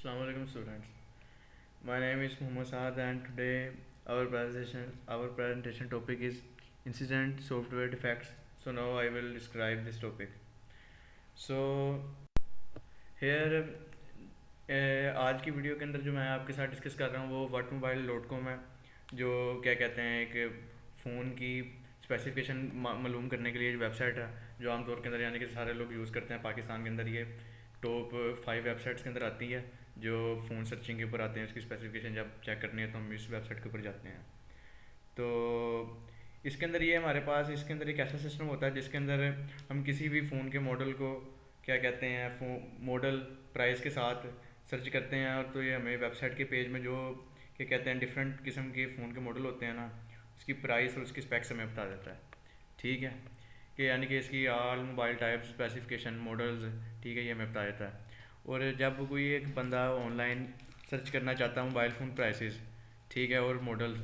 Assalamu alaikum students. My name is Muhammad Saad and today our presentation topic is incident software defects. So now I will describe this topic. So here आज की video के अंदर जो मैं आपके साथ discuss कर रहा हूँ वो whatmobile.com है, जो क्या कहते हैं एक फ़ोन की स्पेसिफिकेशन मालूम करने के लिए वेबसाइट है जो आमतौर के अंदर यानी कि सारे लोग यूज़ करते हैं। पाकिस्तान के अंदर ये टॉप 5 वेबसाइट्स के अंदर आती है जो फ़ोन सर्चिंग के ऊपर आते हैं। उसकी स्पेसिफिकेशन जब चेक करनी है तो हम इस वेबसाइट के ऊपर जाते हैं। तो इसके अंदर ये हमारे पास इसके अंदर एक ऐसा सिस्टम होता है जिसके अंदर हम किसी भी फ़ोन के मॉडल को क्या कहते हैं मॉडल प्राइस के साथ सर्च करते हैं, और तो ये हमें वेबसाइट के पेज में जो क्या कहते हैं डिफरेंट किस्म के फ़ोन के मॉडल होते हैं ना, उसकी प्राइस और उसकी स्पेक्स हमें बता देता है। ठीक है, कि यानी कि इसकी all mobile type specification models, ठीक है, ये हमें बता देता है। और जब कोई एक बंदा ऑनलाइन सर्च करना चाहता है मोबाइल फ़ोन प्राइसेस, ठीक है, और मॉडल्स,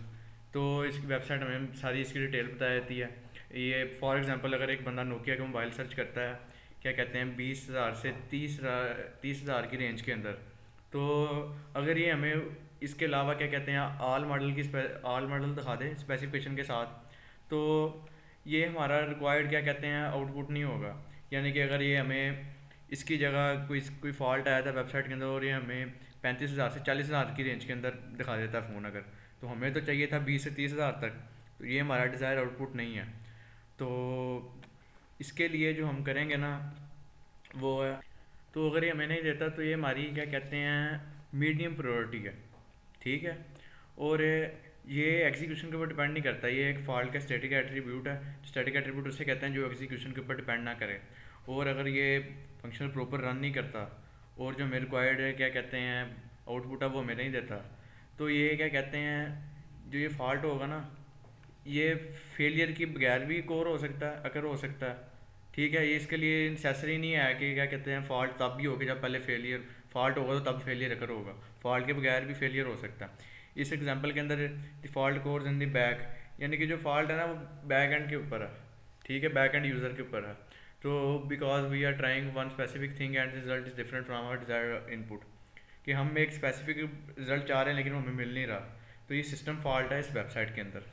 तो इसकी वेबसाइट हमें सारी इसकी डिटेल बता देती है। ये फॉर एग्जांपल अगर एक बंदा नोकिया का मोबाइल सर्च करता है क्या कहते हैं 20,000 से 30,000 की रेंज के अंदर, तो अगर ये हमें इसके अलावा क्या कहते हैं ऑल मॉडल दिखा दे स्पेसिफिकेशन के साथ, तो ये हमारा रिक्वायर्ड क्या कहते हैं आउटपुट नहीं होगा। यानी कि अगर ये हमें इसकी जगह कोई फॉल्ट आया था वेबसाइट के अंदर और ये हमें 35,000 से 40,000 की रेंज के अंदर दिखा देता है फ़ोन, अगर तो हमें तो चाहिए था 20 से 30,000 तक, तो ये हमारा डिज़ायर आउटपुट नहीं है। तो इसके लिए जो हम करेंगे ना वो है, तो अगर ये हमें नहीं देता तो ये हमारी क्या कहते हैं मीडियम प्रायोरिटी है। ठीक है, और ये एग्जीक्यूशन के ऊपर डिपेंड नहीं करता, ये एक फॉल्ट का स्टैटिक एट्रीब्यूट है। स्टैटिक एट्रीब्यूट उसे कहते हैं जो एग्जीक्यूशन के ऊपर डिपेंड ना करे, और अगर ये फंक्शन प्रॉपर रन नहीं करता और जो मेरे रिक्वायर्ड है क्या कहते हैं आउटपुट है वो हमें नहीं देता, तो ये क्या कहते हैं जो ये फॉल्ट होगा ना, ये फेलियर की बगैर भी कोर हो सकता है, अगर हो सकता है। ठीक है, ये इसके लिए नेसेसरी नहीं है कि क्या कहते हैं फॉल्ट तब भी होगा जब पहले फेलियर फॉल्ट होगा तो तब फेलियर अगर होगा, फॉल्ट के बगैर भी फेलियर हो सकता है। इस एग्जांपल के अंदर default course in the back, यानी कि जो फॉल्ट है ना वो बैक एंड के ऊपर है। ठीक है, बैक एंड यूज़र के ऊपर है। तो because we are trying one specific thing and result is different from our desired input, कि हम एक स्पेसिफिक रिजल्ट चाह रहे हैं लेकिन वो हमें मिल नहीं रहा, तो ये सिस्टम फॉल्ट है इस वेबसाइट के अंदर।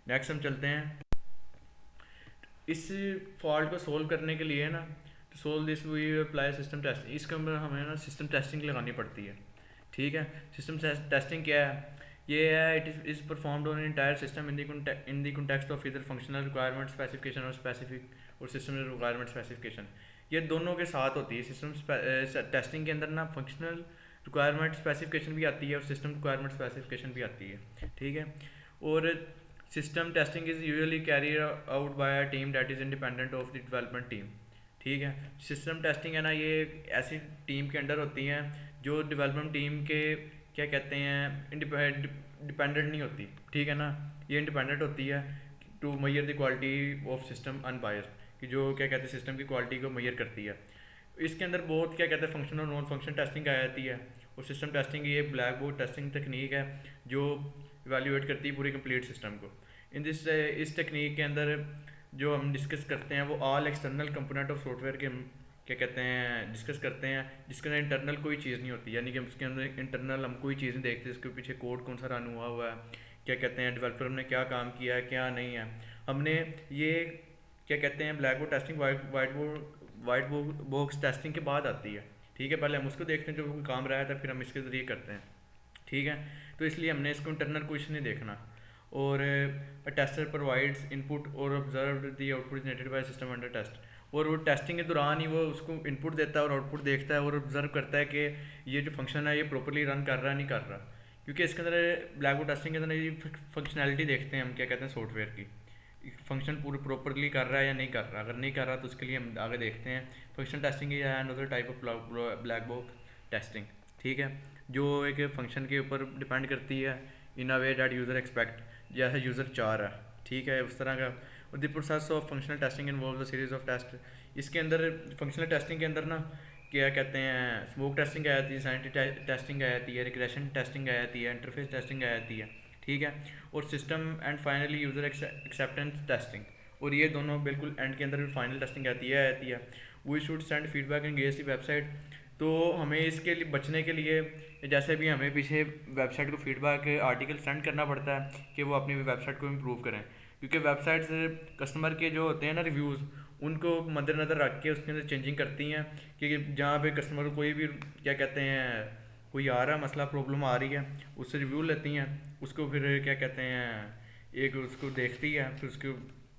नेक्स्ट हम चलते हैं इस फॉल्ट को सोल्व करने के लिए ना, तो solve this we apply system test. इसके अंदर हमें ना सिस्टम टेस्टिंग लगानी पड़ती है। ठीक है, सिस्टम टेस्टिंग क्या है? ये है it is performed on entire system in the context of इधर फंक्शनल रिक्वायरमेंट स्पेसिफिकेशन और सिस्टम रिक्वायरमेंट स्पेसिफिकेशन। ये दोनों के साथ होती है सिस्टम टेस्टिंग के अंदर ना, फंक्शनल रिक्वायरमेंट स्पेसिफिकेशन भी आती है और सिस्टम रिक्वायरमेंट स्पेसिफिकेशन भी आती है। ठीक है, और system testing is usually carry out by a team that is independent of the development team. ठीक है, सिस्टम टेस्टिंग है ना, ये एक ऐसी टीम के अंडर होती हैं जो डेवलपमेंट टीम के क्या कहते हैं डिपेंडेंट नहीं होती। ठीक है ना, ये इंडिपेंडेंट होती है to measure the quality of system unbiased, कि जो क्या कहते हैं सिस्टम की क्वालिटी को मैयर करती है। इसके अंदर बहुत क्या कहते हैं फंक्शन और नॉन फंक्शन टेस्टिंग आ जाती है, और सिस्टम टेस्टिंग ये ब्लैक बोर्ड टेस्टिंग टेक्निक है जो इवेल्युएट करती है पूरी कंप्लीट सिस्टम को। इस टेक्निक के अंदर जो हम डिस्कस करते हैं वो all external component of software के हम क्या कहते हैं डिस्कस करते हैं, जिसके अंदर इंटरनल कोई चीज़ नहीं होती, यानी कि उसके अंदर इंटरनल हम कोई चीज़ नहीं देखते इसके पीछे कोड कौन सा रन हुआ है, क्या कहते हैं डेवलपर ने क्या काम किया है क्या नहीं है। हमने ये क्या कहते हैं black board testing white box testing के बाद आती है। ठीक है, पहले हम उसको देखते हैं जो काम रहा था, फिर हम इसके ज़रिए करते हैं। ठीक है, तो इसलिए हमने इसको इंटरनल कुछ नहीं देखना। और टेस्टर प्रोवाइड्स इनपुट और observe the output generated by system under test, और वो टेस्टिंग के दौरान ही वो उसको इनपुट देता है और आउटपुट देखता है और ऑब्जर्व करता है कि ये जो फंक्शन है ये प्रॉपरली रन कर रहा है नहीं कर रहा। क्योंकि इसके अंदर ब्लैक बोर्ड टेस्टिंग के अंदर ये फंक्शनैलिटी देखते हैं हम क्या कहते हैं सॉफ्टवेयर की, फंक्शन पूरे प्रॉपरली कर रहा है या नहीं कर रहा। अगर नहीं कर रहा तो उसके लिए हम आगे देखते हैं फंक्शन टेस्टिंग या another type of black box testing. ठीक है, जो एक फंक्शन के ऊपर डिपेंड करती है in a way that user expect, जैसा यूज़र चाह रहा है। ठीक है, उस तरह का। और the process of functional testing involve the series of test. इसके अंदर फंक्शनल टेस्टिंग के अंदर ना क्या कहते हैं स्मोक टेस्टिंग आ जाती है, सैनिटी टेस्टिंग आ जाती है, रिग्रेशन टेस्टिंग आ जाती है, इंटरफेस टेस्टिंग आ जाती है। ठीक है, और system and finally user acceptance testing, और ये दोनों बिल्कुल एंड के अंदर फाइनल टेस्टिंग आती है। We should send feedback and gauge the website. तो हमें इसके लिए बचने के लिए जैसे भी हमें पीछे वेबसाइट को फीडबैक आर्टिकल सेंड करना पड़ता है कि वो अपनी वेबसाइट को इम्प्रूव करें, क्योंकि वेबसाइट्स कस्टमर के जो होते हैं ना रिव्यूज़, उनको मद्देनज़र रख के उसके अंदर चेंजिंग करती हैं कि जहाँ पे कस्टमर को कोई भी क्या कहते हैं कोई आ रहा मसला प्रॉब्लम आ रही है उससे रिव्यू लेती हैं, उसको फिर क्या कहते हैं एक उसको देखती है, फिर उसके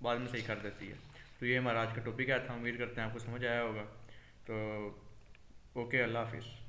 बाद में सही कर देती है। तो ये हमारा आज का टॉपिक है था, उम्मीद करते हैं आपको समझ आया होगा। तो ओके, अल्लाह हाफिज़।